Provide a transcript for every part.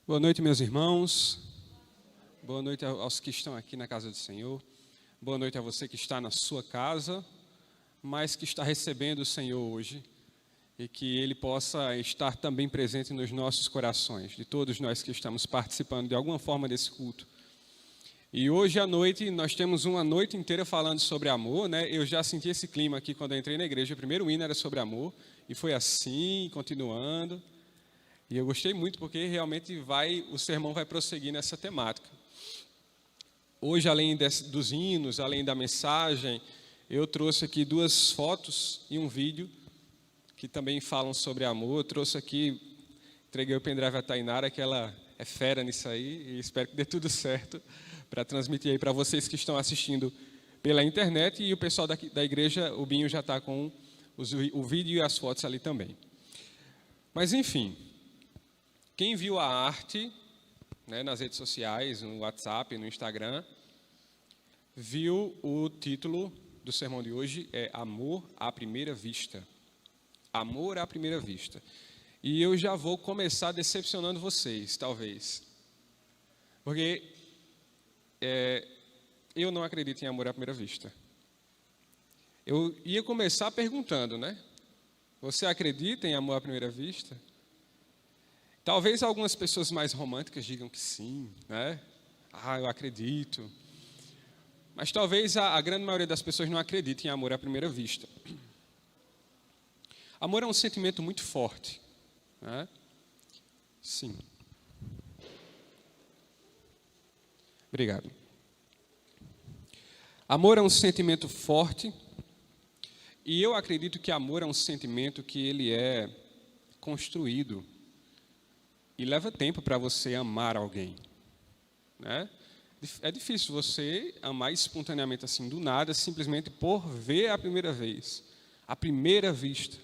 Boa noite, meus irmãos. Boa noite aos que estão aqui na casa do Senhor. Boa noite a você que está na sua casa, mas que está recebendo o Senhor hoje e que Ele possa estar também presente nos nossos corações, de todos nós que estamos participando de alguma forma desse culto. E hoje à noite, nós temos uma noite inteira falando sobre amor, né? Eu já senti esse clima aqui quando eu entrei na igreja. O primeiro hino era sobre amor, e foi assim, continuando. E eu gostei muito porque realmente o sermão vai prosseguir nessa temática. Hoje, além dos hinos, além da mensagem, eu trouxe aqui 2 fotos e um vídeo que também falam sobre amor. Eu trouxe aqui, entreguei o pendrive à Tainara, que ela é fera nisso aí, e espero que dê tudo certo para transmitir aí para vocês que estão assistindo pela internet, e o pessoal da igreja, o Binho já está com o vídeo e as fotos ali também. Mas, enfim, quem viu a arte, né, nas redes sociais, no WhatsApp, no Instagram, viu o título do sermão de hoje, é Amor à Primeira Vista. Amor à Primeira Vista. E eu já vou começar decepcionando vocês, talvez. Porque eu não acredito em amor à primeira vista. Eu ia começar perguntando, né? Você acredita em amor à primeira vista? Talvez algumas pessoas mais românticas digam que sim, né? Eu acredito. Mas talvez a grande maioria das pessoas não acredite em amor à primeira vista. Amor é um sentimento muito forte, né? Sim. Obrigado. Amor é um sentimento forte, e eu acredito que amor é um sentimento que ele é construído. E leva tempo para você amar alguém, né? É difícil você amar espontaneamente assim, do nada, simplesmente por ver a primeira vez, a primeira vista.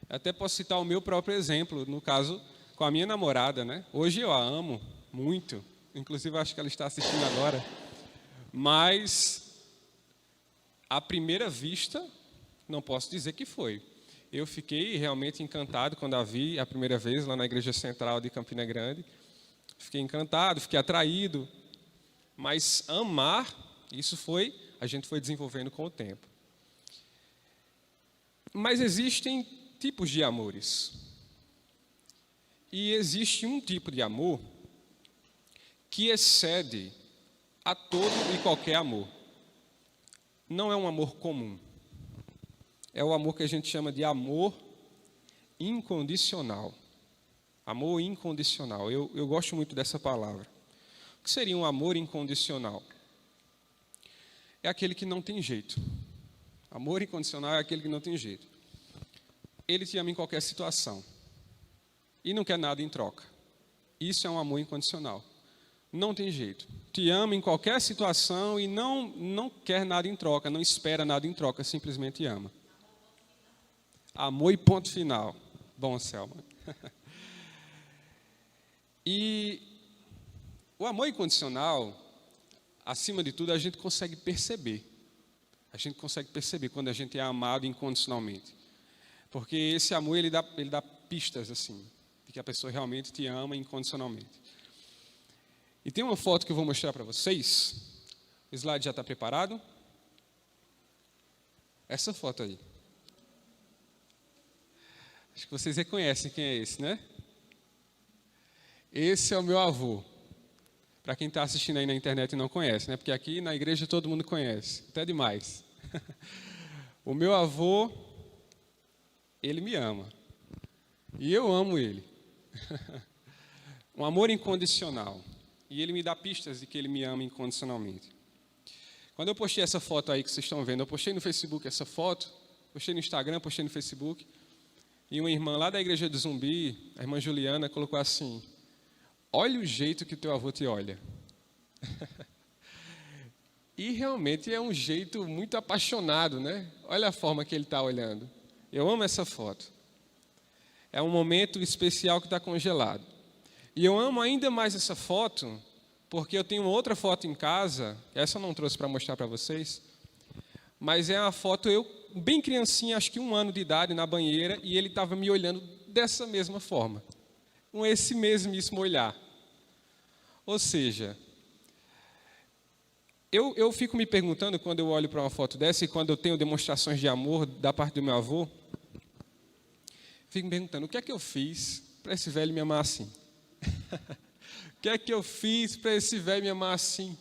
Eu até posso citar o meu próprio exemplo, no caso, com a minha namorada, né? Hoje eu a amo muito, inclusive acho que ela está assistindo agora, mas à primeira vista, não posso dizer que foi. Eu fiquei realmente encantado quando a vi a primeira vez lá na Igreja Central de Campina Grande. Fiquei encantado, fiquei atraído. Mas amar, a gente foi desenvolvendo com o tempo. Mas existem tipos de amores. E existe um tipo de amor que excede a todo e qualquer amor. Não é um amor comum. É o amor que a gente chama de amor incondicional. Amor incondicional. Eu gosto muito dessa palavra. O que seria um amor incondicional? É aquele que não tem jeito. Amor incondicional é aquele que não tem jeito. Ele te ama em qualquer situação. E não quer nada em troca. Isso é um amor incondicional. Não tem jeito. Te ama em qualquer situação e não quer nada em troca, não espera nada em troca, simplesmente ama. Amor e ponto final. Bom, Selma. E o amor incondicional, acima de tudo, a gente consegue perceber. A gente consegue perceber quando a gente é amado incondicionalmente. Porque esse amor, ele dá pistas, assim, de que a pessoa realmente te ama incondicionalmente. E tem uma foto que eu vou mostrar para vocês. O slide já está preparado? Essa foto aí. Acho que vocês reconhecem quem é esse, né? Esse é o meu avô. Para quem está assistindo aí na internet e não conhece, né? Porque aqui na igreja todo mundo conhece, até demais. O meu avô, ele me ama. E eu amo ele. Um amor incondicional. E ele me dá pistas de que ele me ama incondicionalmente. Quando eu postei essa foto aí que vocês estão vendo, eu postei no Facebook essa foto, postei no Instagram, postei no Facebook. E uma irmã lá da igreja do Zumbi, a irmã Juliana, colocou assim: olha o jeito que teu avô te olha. E realmente é um jeito muito apaixonado, né? Olha a forma que ele está olhando. Eu amo essa foto. É um momento especial que está congelado. E eu amo ainda mais essa foto, porque eu tenho outra foto em casa, essa eu não trouxe para mostrar para vocês, mas é uma foto eu bem criancinha, acho que 1 ano de idade, na banheira, e ele estava me olhando dessa mesma forma. com esse mesmíssimo olhar. Ou seja, eu fico me perguntando quando eu olho para uma foto dessa e quando eu tenho demonstrações de amor da parte do meu avô, fico me perguntando, o que é que eu fiz para esse velho me amar assim? O que é que eu fiz para esse velho me amar assim?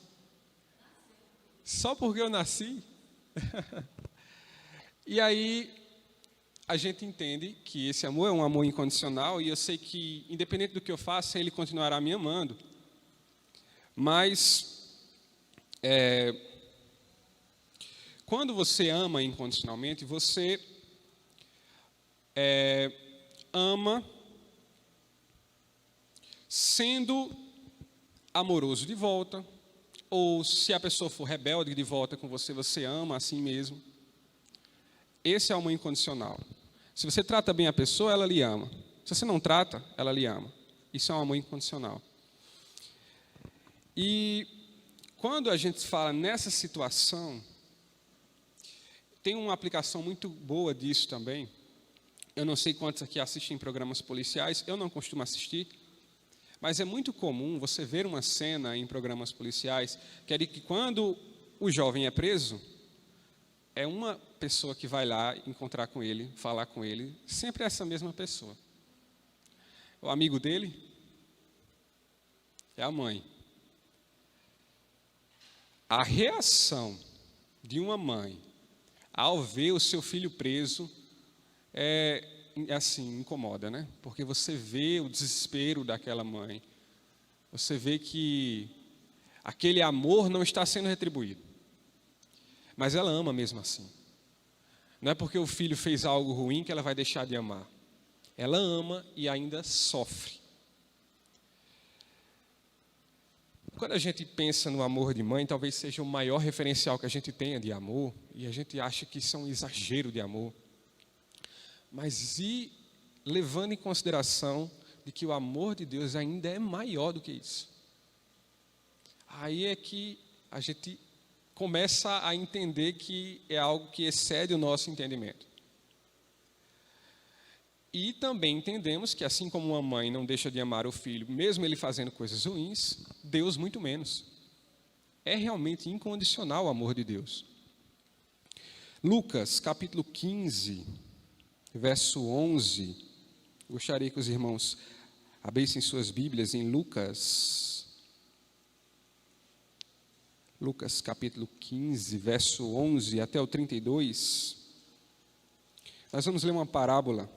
Só porque eu nasci? E aí a gente entende que esse amor é um amor incondicional e eu sei que, independente do que eu faça, ele continuará me amando. Mas, quando você ama incondicionalmente, você ama sendo amoroso de volta, ou se a pessoa for rebelde de volta com você, você ama assim mesmo. Esse é o amor incondicional. Se você trata bem a pessoa, ela lhe ama. Se você não trata, ela lhe ama. Isso é um amor incondicional. E quando a gente fala nessa situação, tem uma aplicação muito boa disso também. Eu não sei quantos aqui assistem programas policiais, eu não costumo assistir, mas é muito comum você ver uma cena em programas policiais que é de que quando o jovem é preso, é uma pessoa que vai lá encontrar com ele, falar com ele, sempre essa mesma pessoa. O amigo dele é a mãe. A reação de uma mãe ao ver o seu filho preso é assim, incomoda, né? Porque você vê o desespero daquela mãe. Você vê que aquele amor não está sendo retribuído. Mas ela ama mesmo assim. Não é porque o filho fez algo ruim que ela vai deixar de amar. Ela ama e ainda sofre. Quando a gente pensa no amor de mãe, talvez seja o maior referencial que a gente tenha de amor, e a gente acha que isso é um exagero de amor. Mas e levando em consideração de que o amor de Deus ainda é maior do que isso. Aí é que a gente começa a entender que é algo que excede o nosso entendimento. E também entendemos que assim como uma mãe não deixa de amar o filho, mesmo ele fazendo coisas ruins, Deus muito menos. É realmente incondicional o amor de Deus. Lucas, capítulo 15, verso 11. Gostaria que os irmãos abrissem suas Bíblias em Lucas. Lucas, capítulo 15, verso 11 até o 32. Nós vamos ler uma parábola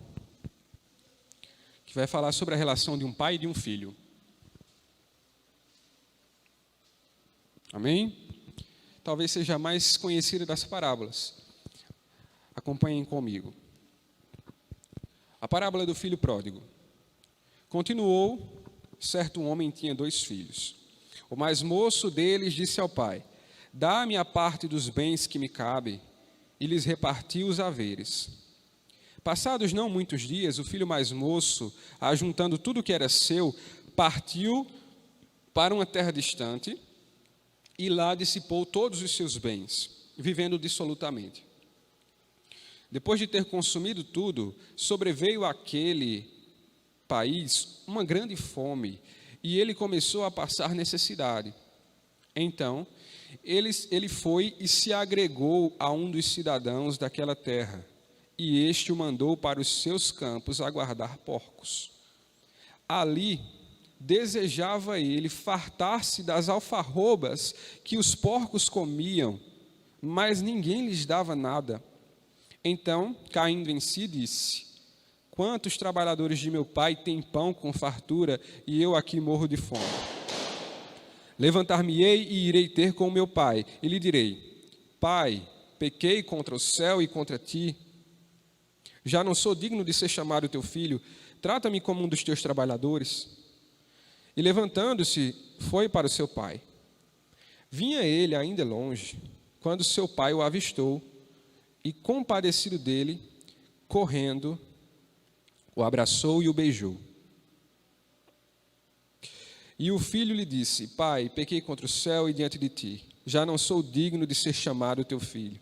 que vai falar sobre a relação de um pai e de um filho. Amém? Talvez seja a mais conhecida das parábolas. Acompanhem comigo. A parábola do filho pródigo. Continuou, certo homem tinha 2 filhos. O mais moço deles disse ao pai: dá-me a parte dos bens que me cabe, e lhes repartiu os haveres. Passados não muitos dias, o filho mais moço, ajuntando tudo o que era seu, partiu para uma terra distante e lá dissipou todos os seus bens, vivendo dissolutamente. Depois de ter consumido tudo, sobreveio àquele país uma grande fome e ele começou a passar necessidade. Então, ele foi e se agregou a um dos cidadãos daquela terra. E este o mandou para os seus campos a guardar porcos. Ali desejava ele fartar-se das alfarrobas que os porcos comiam, mas ninguém lhes dava nada. Então, caindo em si, disse: quantos trabalhadores de meu pai têm pão com fartura e eu aqui morro de fome? Levantar-me-ei e irei ter com meu pai, e lhe direi: Pai, pequei contra o céu e contra ti. Já não sou digno de ser chamado teu filho, trata-me como um dos teus trabalhadores. E levantando-se, foi para o seu pai. Vinha ele ainda longe, quando seu pai o avistou, e compadecido dele, correndo, o abraçou e o beijou. E o filho lhe disse: Pai, pequei contra o céu e diante de ti, já não sou digno de ser chamado teu filho.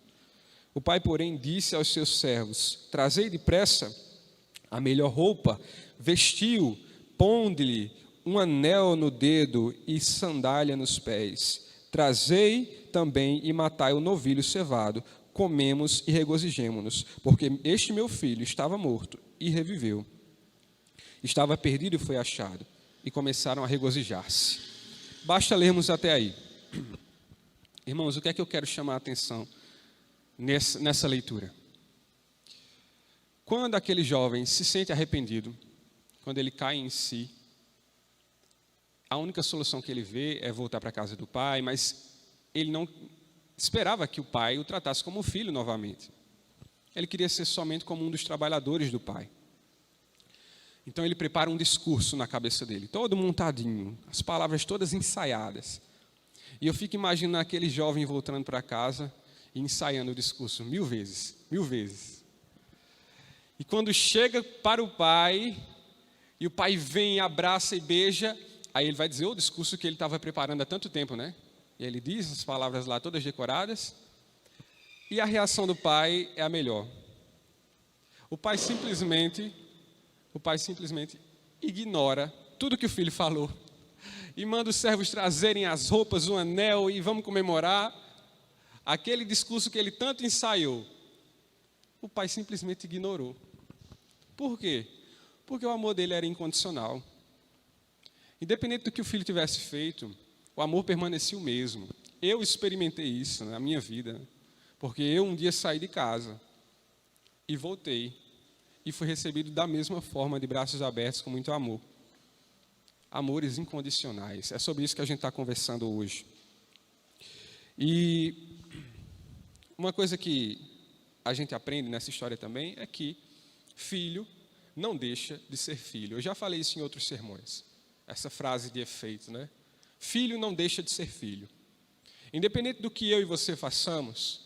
O pai, porém, disse aos seus servos: trazei depressa a melhor roupa, vestiu, Ponde-lhe um anel no dedo e sandália nos pés. Trazei também e matai o novilho cevado. Comemos e regozijemo-nos, porque este meu filho estava morto e reviveu. Estava perdido e foi achado. E começaram a regozijar-se. Basta lermos até aí. Irmãos, o que é que eu quero chamar a atenção nessa leitura? Quando aquele jovem se sente arrependido, quando ele cai em si, a única solução que ele vê é voltar para a casa do pai, mas ele não esperava que o pai o tratasse como um filho novamente. Ele queria ser somente como um dos trabalhadores do pai. Então ele prepara um discurso na cabeça dele, todo montadinho, as palavras todas ensaiadas. E eu fico imaginando aquele jovem voltando para casa e ensaiando o discurso 1000 vezes, 1000 vezes. E quando chega para o pai, e o pai vem, abraça e beija, aí ele vai dizer o discurso que ele estava preparando há tanto tempo, né? E ele diz as palavras lá todas decoradas, e a reação do pai é a melhor. O pai simplesmente ignora tudo que o filho falou e manda os servos trazerem as roupas, o anel e vamos comemorar aquele discurso que ele tanto ensaiou. O pai simplesmente ignorou. Por quê? Porque o amor dele era incondicional. Independente do que o filho tivesse feito, o amor permanecia o mesmo. Eu experimentei isso na minha vida, porque eu um dia saí de casa e voltei e fui recebido da mesma forma, de braços abertos, com muito amor. Amores incondicionais. É sobre isso que a gente está conversando hoje. E uma coisa que a gente aprende nessa história também é que filho não deixa de ser filho. Eu já falei isso em outros sermões. Essa frase de efeito, né? Filho não deixa de ser filho. Independente do que eu e você façamos,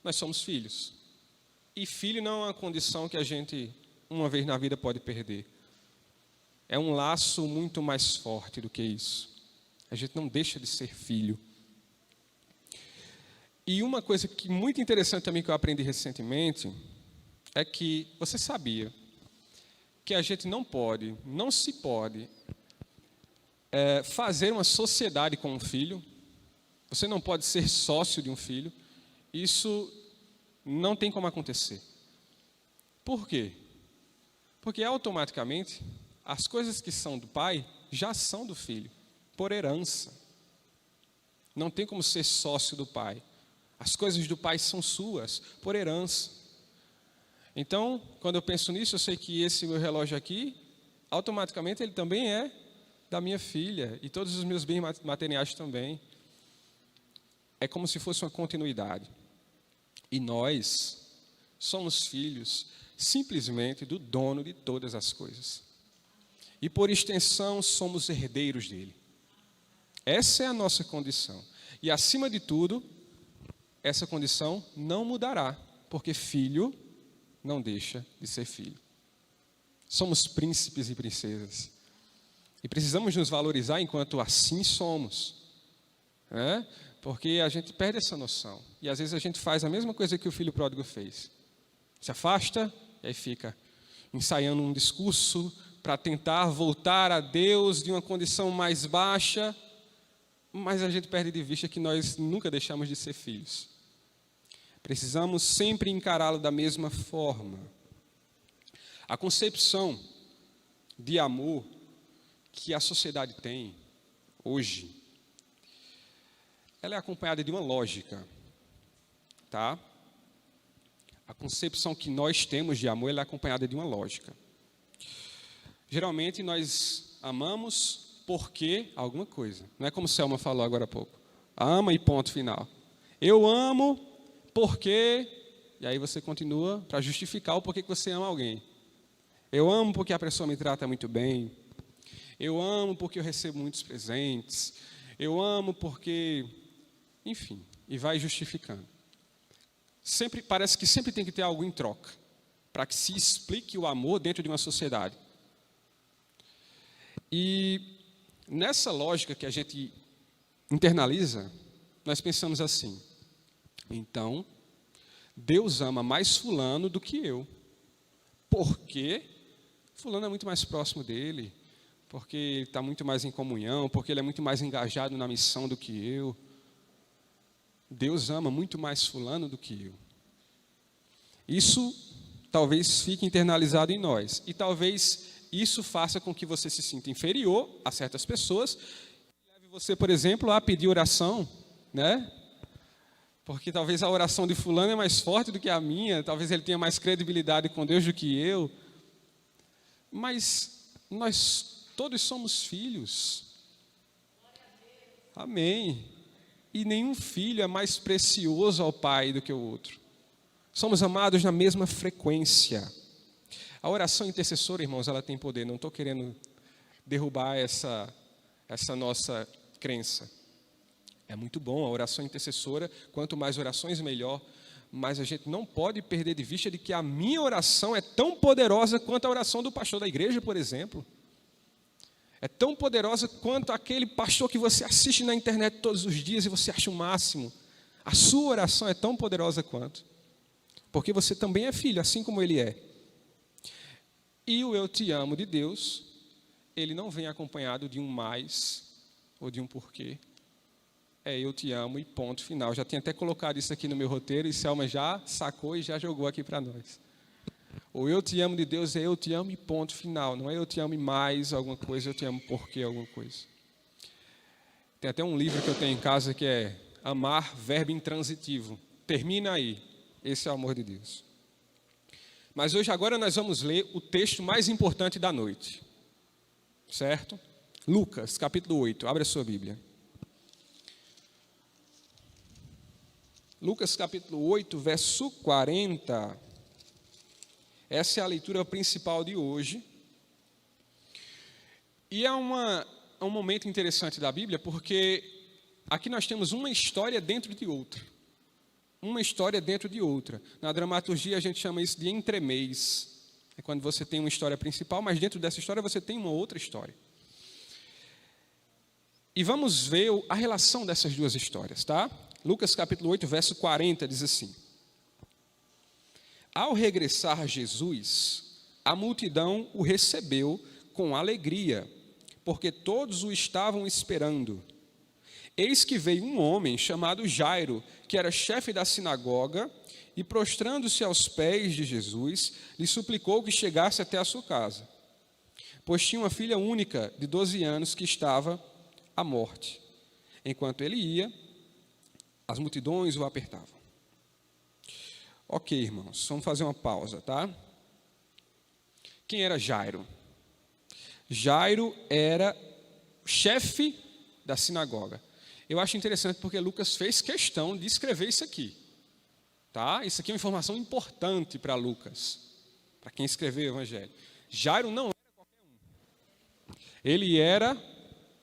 nós somos filhos. E filho não é uma condição que a gente, uma vez na vida, pode perder. É um laço muito mais forte do que isso. A gente não deixa de ser filho. E uma coisa muito interessante também que eu aprendi recentemente é que você sabia que a gente não se pode fazer uma sociedade com um filho. Você não pode ser sócio de um filho. Isso não tem como acontecer. Por quê? Porque automaticamente as coisas que são do pai já são do filho, por herança. Não tem como ser sócio do pai. As coisas do pai são suas, por herança. Então, quando eu penso nisso, eu sei que esse meu relógio aqui, automaticamente ele também é da minha filha, e todos os meus bens materiais também. É como se fosse uma continuidade. E nós somos filhos simplesmente do dono de todas as coisas. E por extensão somos herdeiros dele. Essa é a nossa condição. E acima de tudo, essa condição não mudará, porque filho não deixa de ser filho. Somos príncipes e princesas. E precisamos nos valorizar enquanto assim somos. Né? Porque a gente perde essa noção. E às vezes a gente faz a mesma coisa que o filho pródigo fez. Se afasta e aí fica ensaiando um discurso para tentar voltar a Deus de uma condição mais baixa, mas a gente perde de vista que nós nunca deixamos de ser filhos. Precisamos sempre encará-lo da mesma forma. A concepção de amor que a sociedade tem hoje, ela é acompanhada de uma lógica, tá? A concepção que nós temos de amor, ela é acompanhada de uma lógica. Geralmente nós amamos porque alguma coisa. Não é como Selma falou agora há pouco. Ama e ponto final. Eu amo porque... E aí você continua para justificar o porquê que você ama alguém. Eu amo porque a pessoa me trata muito bem. Eu amo porque eu recebo muitos presentes. Eu amo porque... Enfim, e vai justificando. Parece que sempre tem que ter algo em troca para que se explique o amor dentro de uma sociedade. E nessa lógica que a gente internaliza, nós pensamos assim: então, Deus ama mais fulano do que eu. Porque fulano é muito mais próximo dele. porque ele está muito mais em comunhão, porque ele é muito mais engajado na missão do que eu. Deus ama muito mais fulano do que eu. Isso talvez fique internalizado em nós. E talvez isso faça com que você se sinta inferior a certas pessoas. E leve você, por exemplo, a pedir oração, né? Porque talvez a oração de fulano é mais forte do que a minha. Talvez ele tenha mais credibilidade com Deus do que eu. Mas nós todos somos filhos. Amém. E nenhum filho é mais precioso ao Pai do que o outro. Somos amados na mesma frequência. A oração intercessora, irmãos, ela tem poder. Não estou querendo derrubar essa nossa crença. É muito bom a oração intercessora. Quanto mais orações, melhor. Mas a gente não pode perder de vista de que a minha oração é tão poderosa quanto a oração do pastor da igreja, por exemplo. É tão poderosa quanto aquele pastor que você assiste na internet todos os dias e você acha o máximo. A sua oração é tão poderosa quanto. Porque você também é filho, assim como ele é. E o eu te amo de Deus, ele não vem acompanhado de um mais ou de um porquê. É eu te amo e ponto final. Já tinha até colocado isso aqui no meu roteiro e Selma já sacou e já jogou aqui para nós. O eu te amo de Deus é eu te amo e ponto final. Não é eu te amo e mais alguma coisa, eu te amo porque alguma coisa. Tem até um livro que eu tenho em casa que é Amar, verbo intransitivo. Termina aí. Esse é o amor de Deus. Mas hoje, agora, nós vamos ler o texto mais importante da noite. Certo? Lucas, capítulo 8. Abre a sua Bíblia. Lucas, capítulo 8, verso 40. Essa é a leitura principal de hoje. E é um momento interessante da Bíblia, porque aqui nós temos uma história dentro de outra. Uma história dentro de outra. Na dramaturgia a gente chama isso de entremês. É quando você tem uma história principal, mas dentro dessa história você tem uma outra história. E vamos ver a relação dessas duas histórias, tá? Lucas capítulo 8, verso 40 diz assim: Ao regressar Jesus, a multidão o recebeu com alegria, porque todos o estavam esperando. Eis que veio um homem chamado Jairo, que era chefe da sinagoga, e prostrando-se aos pés de Jesus, lhe suplicou que chegasse até a sua casa, pois tinha uma filha única de 12 anos que estava à morte. Enquanto ele ia, as multidões o apertavam. Ok, irmãos, vamos fazer uma pausa, tá? Quem era Jairo? Jairo era chefe da sinagoga. Eu acho interessante porque Lucas fez questão de escrever isso aqui. Tá? Isso aqui é uma informação importante para Lucas, para quem escreveu o Evangelho. Jairo não era qualquer um. Ele era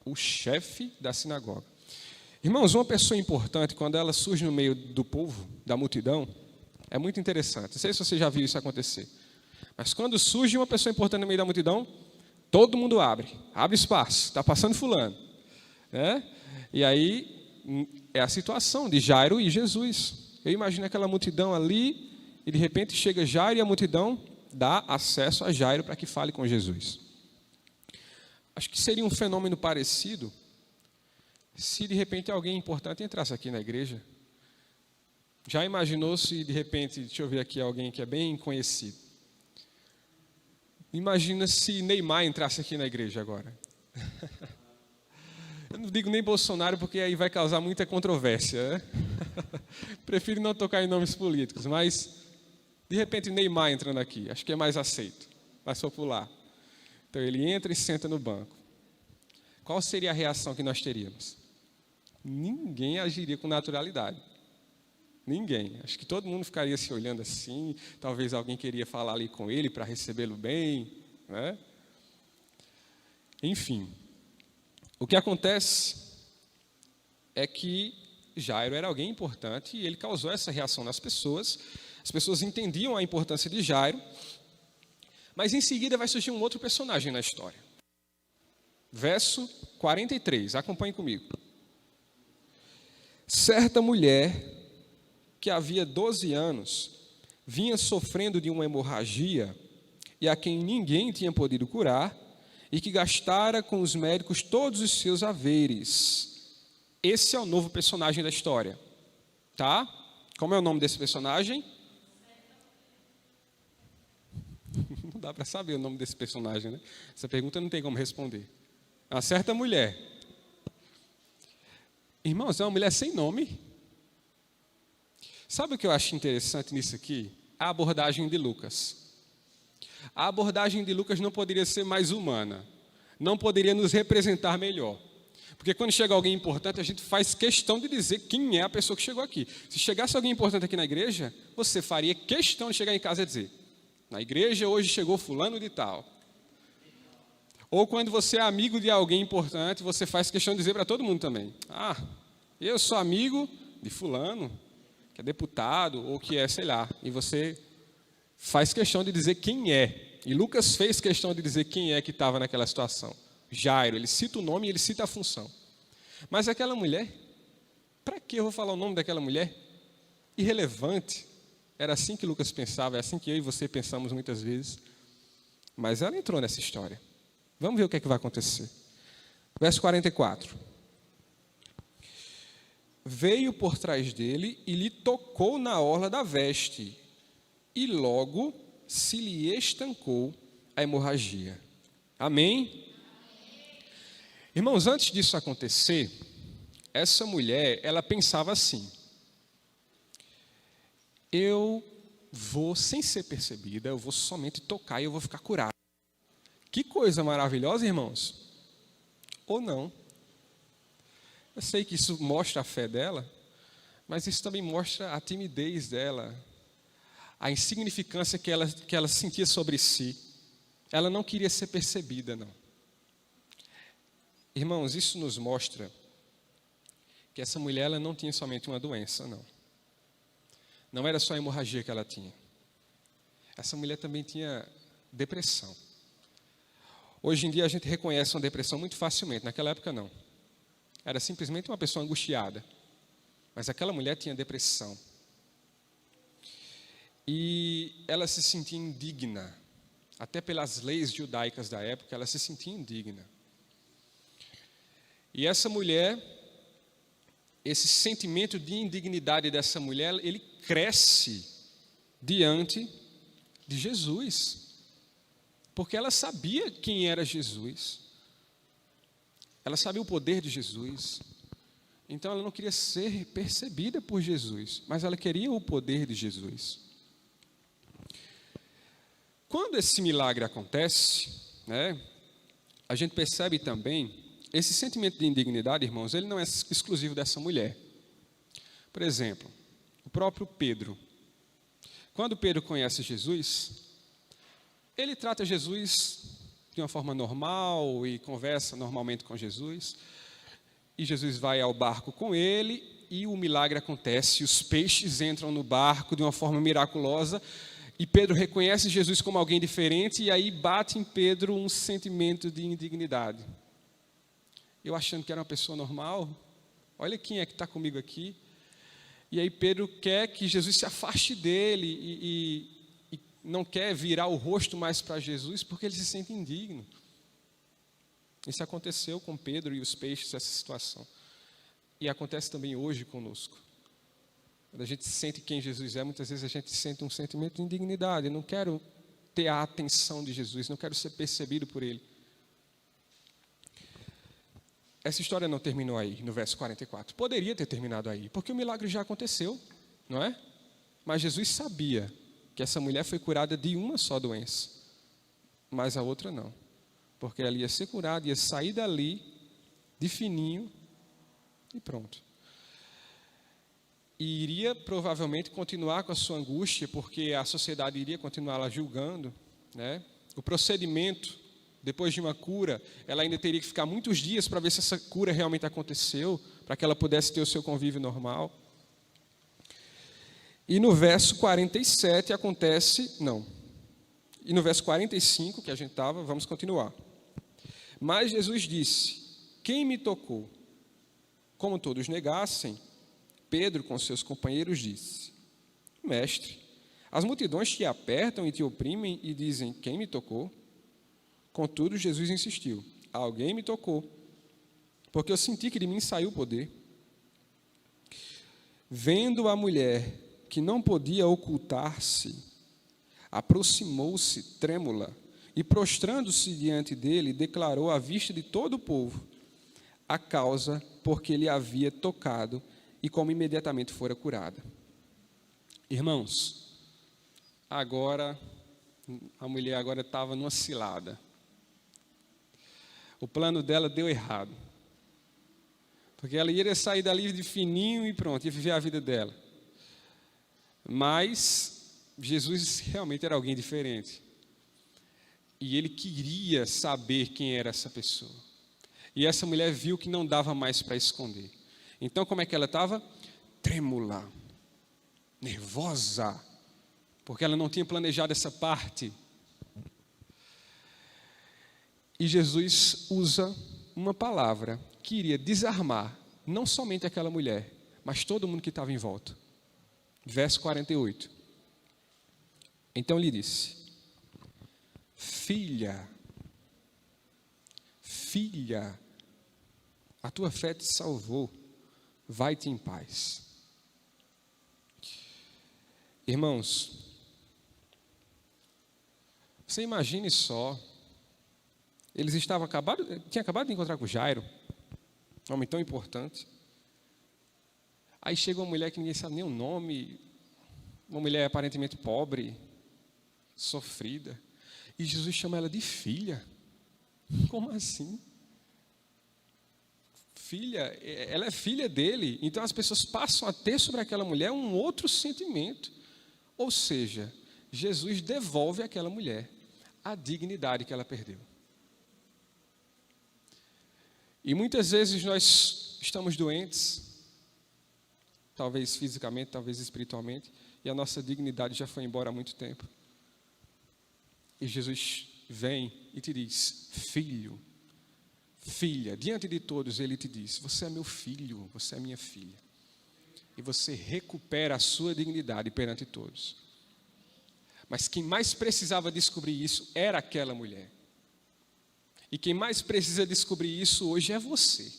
o chefe da sinagoga. Irmãos, uma pessoa importante, quando ela surge no meio do povo, da multidão, é muito interessante. Não sei se você já viu isso acontecer. Mas quando surge uma pessoa importante no meio da multidão, todo mundo abre espaço, está passando fulano. Né? E aí é a situação de Jairo e Jesus. Eu imagino aquela multidão ali, e de repente chega Jairo e a multidão dá acesso a Jairo para que fale com Jesus. Acho que seria um fenômeno parecido se de repente alguém importante entrasse aqui na igreja. Já imaginou se de repente, deixa eu ver aqui alguém que é bem conhecido. Imagina se Neymar entrasse aqui na igreja agora. Eu não digo nem Bolsonaro, porque aí vai causar muita controvérsia, né? Prefiro não tocar em nomes políticos, mas de repente Neymar entrando aqui, acho que é mais aceito, mais popular. Então ele entra e senta no banco. Qual seria a reação que nós teríamos? Ninguém agiria com naturalidade. Ninguém. Acho que todo mundo ficaria se olhando assim, talvez alguém queria falar ali com ele para recebê-lo bem, né? Enfim. O que acontece é que Jairo era alguém importante e ele causou essa reação nas pessoas. As pessoas entendiam a importância de Jairo, mas em seguida vai surgir um outro personagem na história. Verso 43, acompanhe comigo. Certa mulher que havia 12 anos vinha sofrendo de uma hemorragia e a quem ninguém tinha podido curar, e que gastara com os médicos todos os seus haveres. Esse é o novo personagem da história, tá? Como é o nome desse personagem? Não dá para saber o nome desse personagem, né? Essa pergunta não tem como responder. Uma certa mulher. Irmãos, é uma mulher sem nome. Sabe o que eu acho interessante nisso aqui? A abordagem de Lucas. A abordagem de Lucas não poderia ser mais humana. Não poderia nos representar melhor. Porque quando chega alguém importante, a gente faz questão de dizer quem é a pessoa que chegou aqui. Se chegasse alguém importante aqui na igreja, você faria questão de chegar em casa e dizer: na igreja hoje chegou fulano de tal. Ou quando você é amigo de alguém importante, você faz questão de dizer para todo mundo também: ah, eu sou amigo de fulano, que é deputado, ou que é, sei lá. E você faz questão de dizer quem é. E Lucas fez questão de dizer quem é que estava naquela situação. Jairo, ele cita o nome e ele cita a função. Mas aquela mulher, para que eu vou falar o nome daquela mulher? Irrelevante. Era assim que Lucas pensava, é assim que eu e você pensamos muitas vezes. Mas ela entrou nessa história. Vamos ver o que é que vai acontecer. Verso 44. Veio por trás dele e lhe tocou na orla da veste, e logo se lhe estancou a hemorragia. Amém? Irmãos, antes disso acontecer, essa mulher, ela pensava assim: eu vou, sem ser percebida, eu vou somente tocar e eu vou ficar curado. Que coisa maravilhosa, irmãos. Ou não. Eu sei que isso mostra a fé dela, mas isso também mostra a timidez dela, a insignificância que ela sentia sobre si. Ela não queria ser percebida, não. Irmãos, isso nos mostra que essa mulher ela não tinha somente uma doença, não. Não era só a hemorragia que ela tinha. Essa mulher também tinha depressão. Hoje em dia a gente reconhece uma depressão muito facilmente, naquela época não. Era simplesmente uma pessoa angustiada. Mas aquela mulher tinha depressão. E ela se sentia indigna. Até pelas leis judaicas da época, ela se sentia indigna. E essa mulher, esse sentimento de indignidade dessa mulher, ele cresce diante de Jesus. Porque ela sabia quem era Jesus. Ela sabia o poder de Jesus. Então ela não queria ser percebida por Jesus, mas ela queria o poder de Jesus. Quando esse milagre acontece, né, a gente percebe também, esse sentimento de indignidade, irmãos, ele não é exclusivo dessa mulher. Por exemplo, o próprio Pedro. Quando Pedro conhece Jesus, ele trata Jesus de uma forma normal e conversa normalmente com Jesus. E Jesus vai ao barco com ele e o milagre acontece. Os peixes entram no barco de uma forma miraculosa e Pedro reconhece Jesus como alguém diferente e aí bate em Pedro um sentimento de indignidade. Eu achando que era uma pessoa normal, olha quem é que está comigo aqui. E aí Pedro quer que Jesus se afaste dele e não quer virar o rosto mais para Jesus porque ele se sente indigno. Isso aconteceu com Pedro e os peixes, essa situação. E acontece também hoje conosco. Quando a gente sente quem Jesus é, muitas vezes a gente sente um sentimento de indignidade. Eu não quero ter a atenção de Jesus, não quero ser percebido por Ele. Essa história não terminou aí, no verso 44. Poderia ter terminado aí, porque o milagre já aconteceu, não é? Mas Jesus sabia que essa mulher foi curada de uma só doença, mas a outra não. Porque ela ia ser curada, ia sair dali, de fininho, e pronto. E iria provavelmente continuar com a sua angústia, porque a sociedade iria continuar lá julgando, né? O procedimento, depois de uma cura, ela ainda teria que ficar muitos dias para ver se essa cura realmente aconteceu, para que ela pudesse ter o seu convívio normal. E no verso 47 acontece, não. E no verso 45, que a gente estava, vamos continuar. Mas Jesus disse: quem me tocou? Como todos negassem, Pedro com seus companheiros disse: Mestre, as multidões te apertam e te oprimem e dizem: quem me tocou? Contudo, Jesus insistiu: alguém me tocou, porque eu senti que de mim saiu o poder. Vendo a mulher que não podia ocultar-se, aproximou-se trêmula e, prostrando-se diante dele, declarou à vista de todo o povo a causa por que ele havia tocado e como imediatamente fora curada. Irmãos, agora a mulher agora estava numa cilada. O plano dela deu errado. Porque ela ia sair dali de fininho e pronto, ia viver a vida dela. Mas Jesus realmente era alguém diferente. E ele queria saber quem era essa pessoa. E essa mulher viu que não dava mais para esconder. Então, como é que ela estava? Trêmula, nervosa, porque ela não tinha planejado essa parte. E Jesus usa uma palavra que iria desarmar não somente aquela mulher, mas todo mundo que estava em volta. Verso 48. Então lhe disse: filha, a tua fé te salvou, vai-te em paz. Irmãos, você imagine só, eles tinham acabado de encontrar com Jairo, um homem tão importante. Aí chega uma mulher que ninguém sabe nem o nome, uma mulher aparentemente pobre, sofrida, e Jesus chama ela de filha. Como assim? Filha, ela é filha dele, então as pessoas passam a ter sobre aquela mulher um outro sentimento. Ou seja, Jesus devolve àquela mulher a dignidade que ela perdeu. E muitas vezes nós estamos doentes, talvez fisicamente, talvez espiritualmente, e a nossa dignidade já foi embora há muito tempo. E Jesus vem e te diz: filho, filha, diante de todos ele te diz: você é meu filho, você é minha filha. E você recupera a sua dignidade perante todos. Mas quem mais precisava descobrir isso era aquela mulher. E quem mais precisa descobrir isso hoje é você.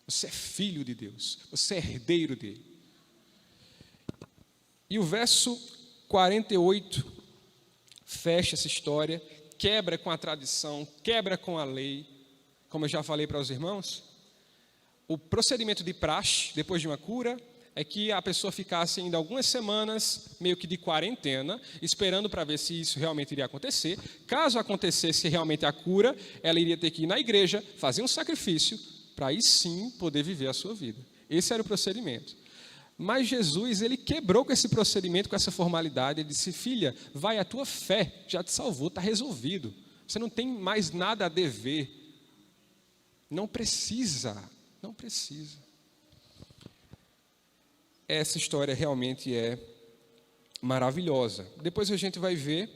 Você é filho de Deus, você é herdeiro dele. E o verso 48 fecha essa história, quebra com a tradição, quebra com a lei. Como eu já falei para os irmãos, o procedimento de praxe, depois de uma cura, é que a pessoa ficasse ainda algumas semanas, meio que de quarentena, esperando para ver se isso realmente iria acontecer. Caso acontecesse realmente a cura, ela iria ter que ir na igreja, fazer um sacrifício, para aí sim poder viver a sua vida. Esse era o procedimento. Mas Jesus, ele quebrou com esse procedimento, com essa formalidade. Ele disse: filha, vai, a tua fé já te salvou, está resolvido. Você não tem mais nada a dever. Não precisa. Essa história realmente é maravilhosa. Depois a gente vai ver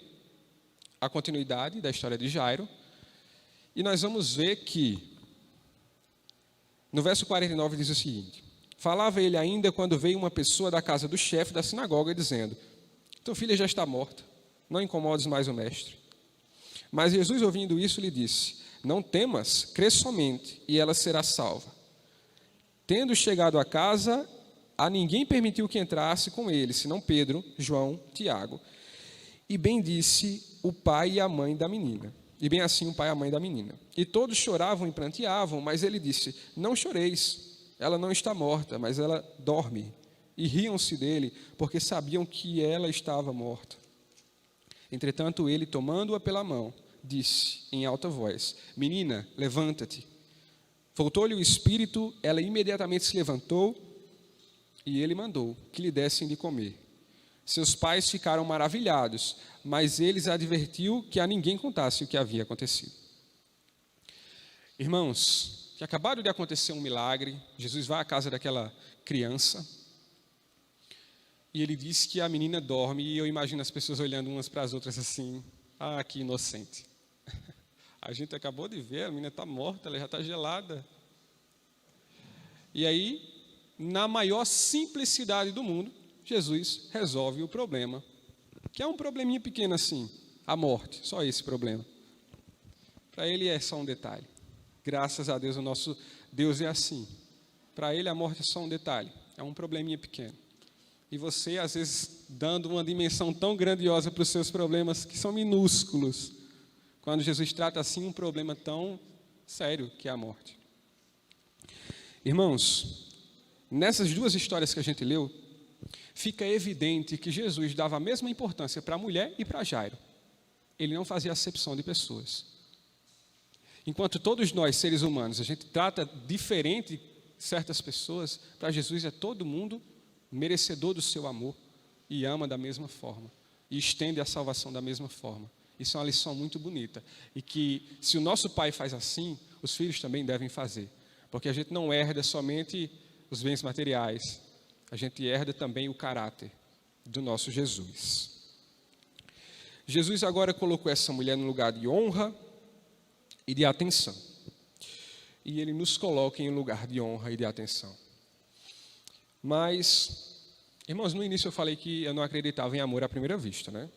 a continuidade da história de Jairo. E nós vamos ver que, no verso 49 diz o seguinte: falava ele ainda quando veio uma pessoa da casa do chefe da sinagoga, dizendo: tua filha já está morta, não incomodes mais o mestre. Mas Jesus, ouvindo isso, lhe disse: não temas, crê somente, e ela será salva. Tendo chegado a casa, a ninguém permitiu que entrasse com ele, senão Pedro, João, Tiago. E bem disse o pai e a mãe da menina. E bem assim o pai e a mãe da menina. E todos choravam e pranteavam, mas ele disse: não choreis, ela não está morta, mas ela dorme. E riam-se dele, porque sabiam que ela estava morta. Entretanto, ele, tomando-a pela mão, disse em alta voz: menina, levanta-te. Voltou-lhe o espírito, ela imediatamente se levantou, e ele mandou que lhe dessem de comer. Seus pais ficaram maravilhados, mas ele advertiu que a ninguém contasse o que havia acontecido. Irmãos, que acabaram de acontecer um milagre. Jesus vai à casa daquela criança e ele diz que a menina dorme, e eu imagino as pessoas olhando umas para as outras assim: ah, que inocente. A gente acabou de ver, a menina está morta, ela já está gelada. E aí, na maior simplicidade do mundo, Jesus resolve o problema, que é um probleminha pequeno assim, a morte, só esse problema. Para ele é só um detalhe. Graças a Deus, o nosso Deus é assim. Para ele, a morte é só um detalhe, é um probleminha pequeno. E você, às vezes, dando uma dimensão tão grandiosa para os seus problemas, que são minúsculos, quando Jesus trata assim um problema tão sério, que é a morte. Irmãos, nessas duas histórias que a gente leu, fica evidente que Jesus dava a mesma importância para a mulher e para Jairo. Ele não fazia acepção de pessoas. Enquanto todos nós, seres humanos, a gente trata diferente certas pessoas, para Jesus é todo mundo merecedor do seu amor e ama da mesma forma e estende a salvação da mesma forma. Isso é uma lição muito bonita e que, se o nosso Pai faz assim, os filhos também devem fazer, porque a gente não herda somente os bens materiais, a gente herda também o caráter do nosso Jesus. Jesus agora colocou essa mulher no lugar de honra e de atenção. E Ele nos coloca em um lugar de honra e de atenção. Mas, irmãos, no início eu falei que eu não acreditava em amor à primeira vista, né?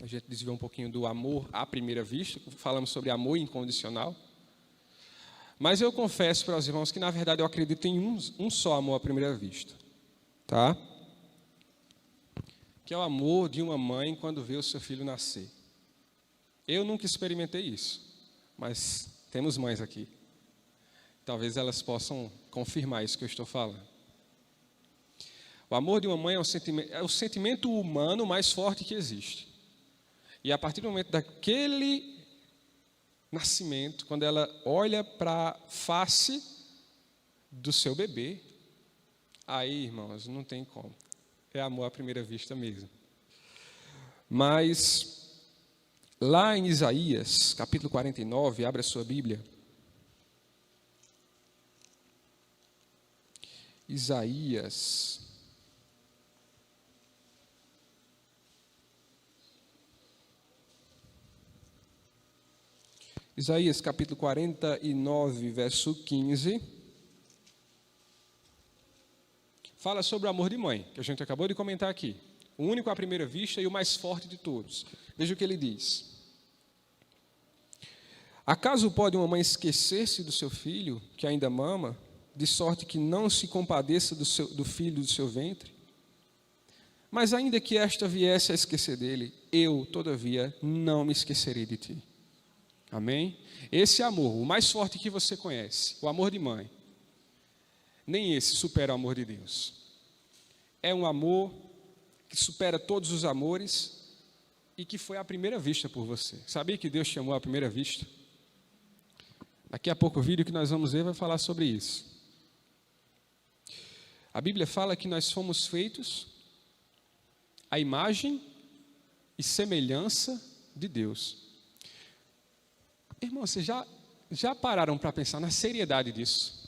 A gente desviou um pouquinho do amor à primeira vista, falamos sobre amor incondicional. Mas eu confesso para os irmãos que, na verdade, eu acredito em um só amor à primeira vista. Tá? Que é o amor de uma mãe quando vê o seu filho nascer. Eu nunca experimentei isso, mas temos mães aqui. Talvez elas possam confirmar isso que eu estou falando. O amor de uma mãe é o sentimento humano mais forte que existe. E a partir do momento daquele nascimento, quando ela olha para a face do seu bebê, aí, irmãos, não tem como. É amor à primeira vista mesmo. Mas, lá em Isaías, capítulo 49, abre a sua Bíblia. Isaías. Isaías, capítulo 49, verso 15. Fala sobre o amor de mãe, que a gente acabou de comentar aqui. O único à primeira vista e o mais forte de todos. Veja o que ele diz. Acaso pode uma mãe esquecer-se do seu filho, que ainda mama, de sorte que não se compadeça do filho do seu ventre? Mas ainda que esta viesse a esquecer dele, eu, todavia, não me esquecerei de ti. Amém? Esse amor, o mais forte que você conhece, o amor de mãe, nem esse supera o amor de Deus. É um amor que supera todos os amores e que foi à primeira vista por você. Sabia que Deus te amou à primeira vista? Daqui a pouco o vídeo que nós vamos ver vai falar sobre isso. A Bíblia fala que nós fomos feitos à imagem e semelhança de Deus. Irmão, vocês já pararam para pensar na seriedade disso?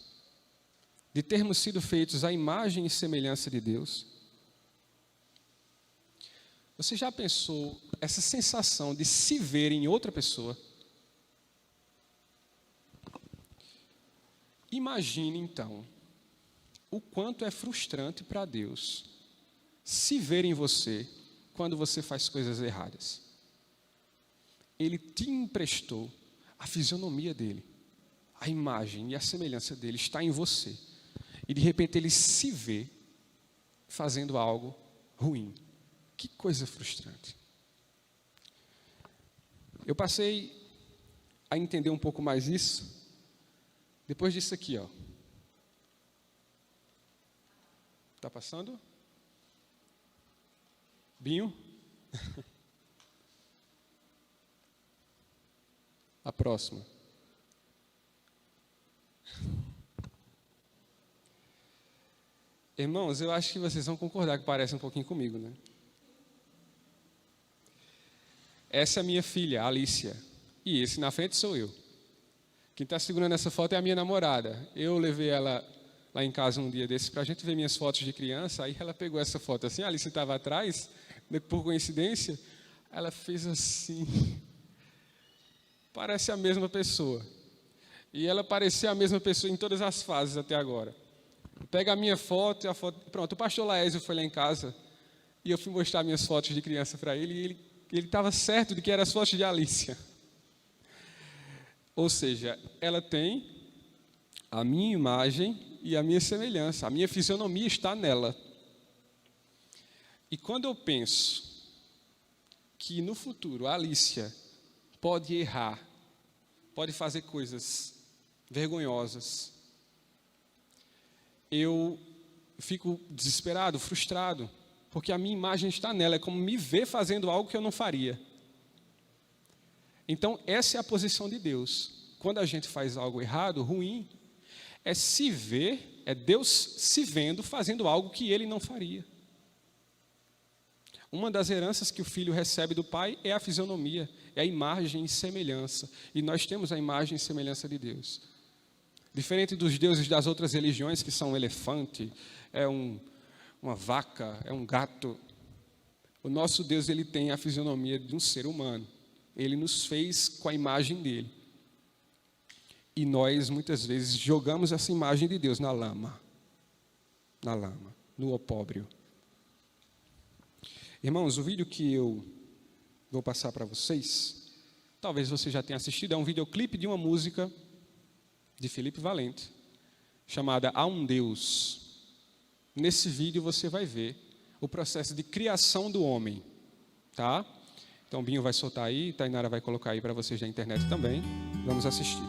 De termos sido feitos à imagem e semelhança de Deus? Você já pensou essa sensação de se ver em outra pessoa? Imagine, então, o quanto é frustrante para Deus se ver em você quando você faz coisas erradas. Ele te emprestou a fisionomia dele, a imagem e a semelhança dele está em você. E de repente ele se vê fazendo algo ruim. Que coisa frustrante. Eu passei a entender um pouco mais isso depois disso aqui, ó. Tá passando? Binho? A próxima. Irmãos, eu acho que vocês vão concordar que parece um pouquinho comigo, né? Essa é a minha filha, a Alicia. E esse na frente sou eu. Quem está segurando essa foto é a minha namorada. Eu levei ela lá em casa um dia desses para a gente ver minhas fotos de criança. Aí ela pegou essa foto assim, a Alicia estava atrás, por coincidência, ela fez assim. Parece a mesma pessoa. E ela parecia a mesma pessoa em todas as fases até agora. Pega a minha foto e a foto... Pronto, o pastor Laésio foi lá em casa e eu fui mostrar minhas fotos de criança para ele e ele estava certo de que eram as fotos de Alicia. Ou seja, ela tem a minha imagem e a minha semelhança. A minha fisionomia está nela. E quando eu penso que no futuro a Alicia pode errar, pode fazer coisas vergonhosas, eu fico desesperado, frustrado, porque a minha imagem está nela, é como me ver fazendo algo que eu não faria. Então, essa é a posição de Deus. Quando a gente faz algo errado, ruim, é se ver, é Deus se vendo fazendo algo que ele não faria. Uma das heranças que o filho recebe do pai é a fisionomia, é a imagem e semelhança. E nós temos a imagem e semelhança de Deus. Diferente dos deuses das outras religiões, que são um elefante, uma vaca, é um gato. O nosso Deus, ele tem a fisionomia de um ser humano. Ele nos fez com a imagem dele. E nós, muitas vezes, jogamos essa imagem de Deus na lama, no opróbrio. Irmãos, o vídeo que eu vou passar para vocês, talvez você já tenha assistido, é um videoclipe de uma música de Felipe Valente, chamada Há um Deus. Nesse vídeo você vai ver o processo de criação do homem, tá? Então o Binho vai soltar aí, Tainara vai colocar aí para vocês da internet também. Vamos assistir.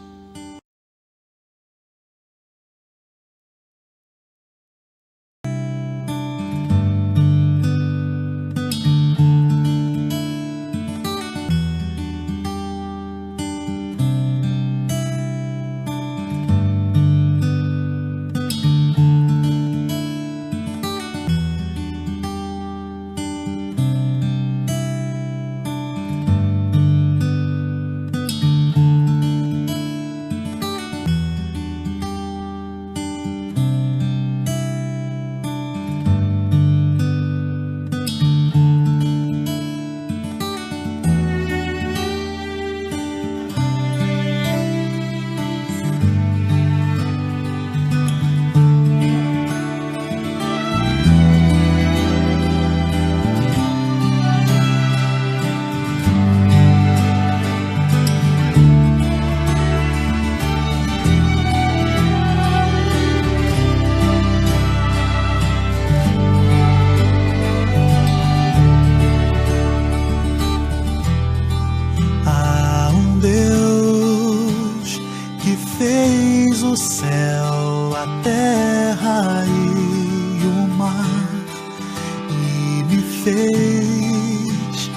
fez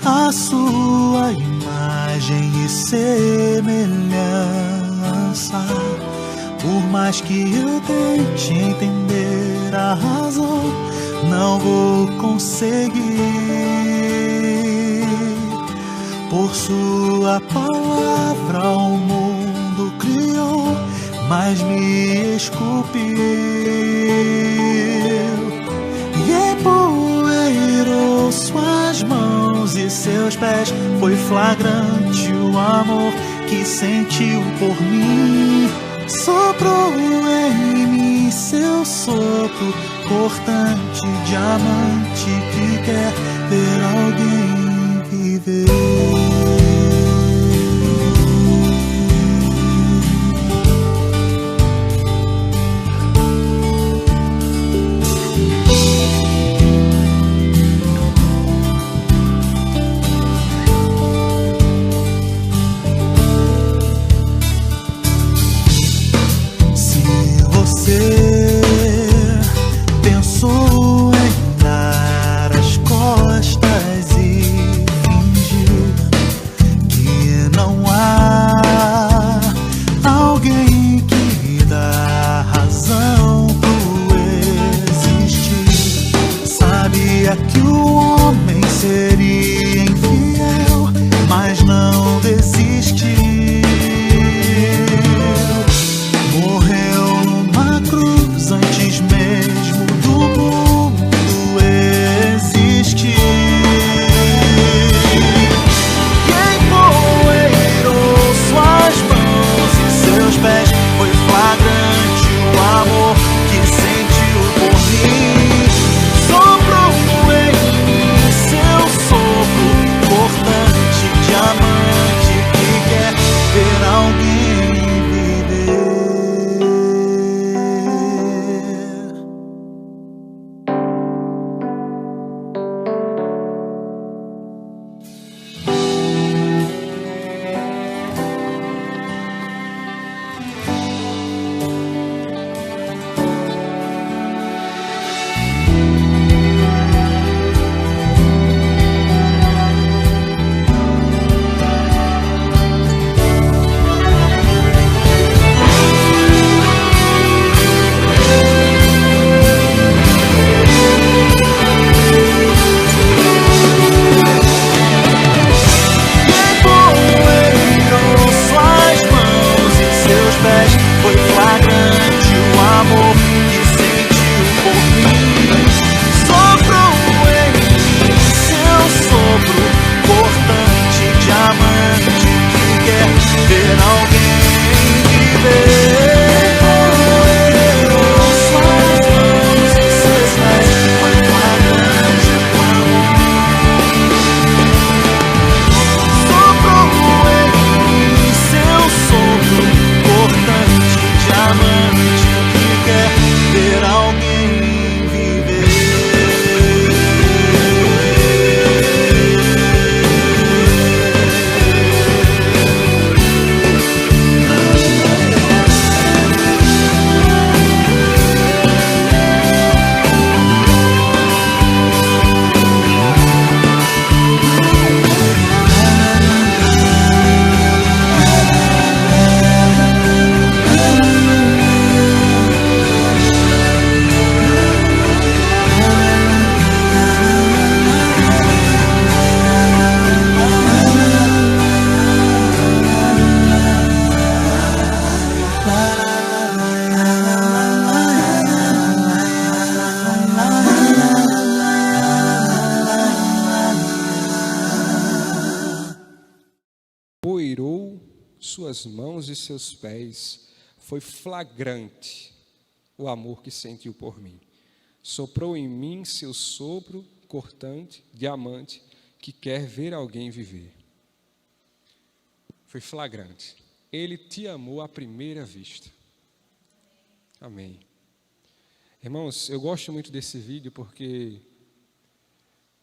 a sua imagem e semelhança. Por mais que eu tente entender a razão, não vou conseguir. Por sua palavra o mundo criou, mas me esculpiu. E empoeirou suas mãos e seus pés. Foi flagrante o amor que sentiu por mim. Soprou em mim seu sopro cortante, diamante que quer ver alguém viver. Pensou em dar as costas e fingir alguém viver. Foi flagrante o amor que sentiu por mim. Soprou em mim seu sopro cortante, diamante que quer ver alguém viver. Suas mãos e seus pés, foi flagrante o amor. Soprou em mim seu sopro cortante, diamante que quer ver alguém viver. Poeirou suas mãos e seus pés, foi flagrante o amor que sentiu por mim. Soprou em mim seu sopro cortante, diamante, que quer ver alguém viver. Foi flagrante. Ele te amou à primeira vista. Amém. Irmãos, eu gosto muito desse vídeo porque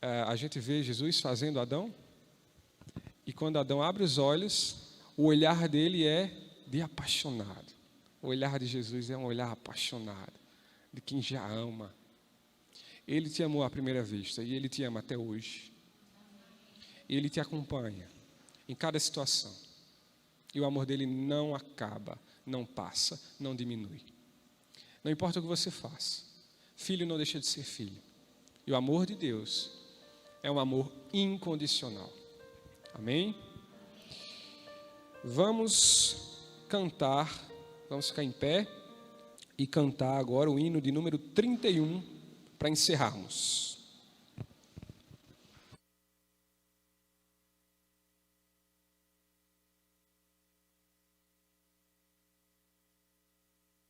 a gente vê Jesus fazendo Adão. E quando Adão abre os olhos, o olhar dele é de apaixonado. O olhar de Jesus é um olhar apaixonado, de quem já ama. Ele te amou à primeira vista e Ele te ama até hoje. Ele te acompanha em cada situação. E o amor dele não acaba, não passa, não diminui. Não importa o que você faça, filho não deixa de ser filho. E o amor de Deus é um amor incondicional. Amém? Vamos cantar, vamos ficar em pé e cantar agora o hino de número 31 para encerrarmos.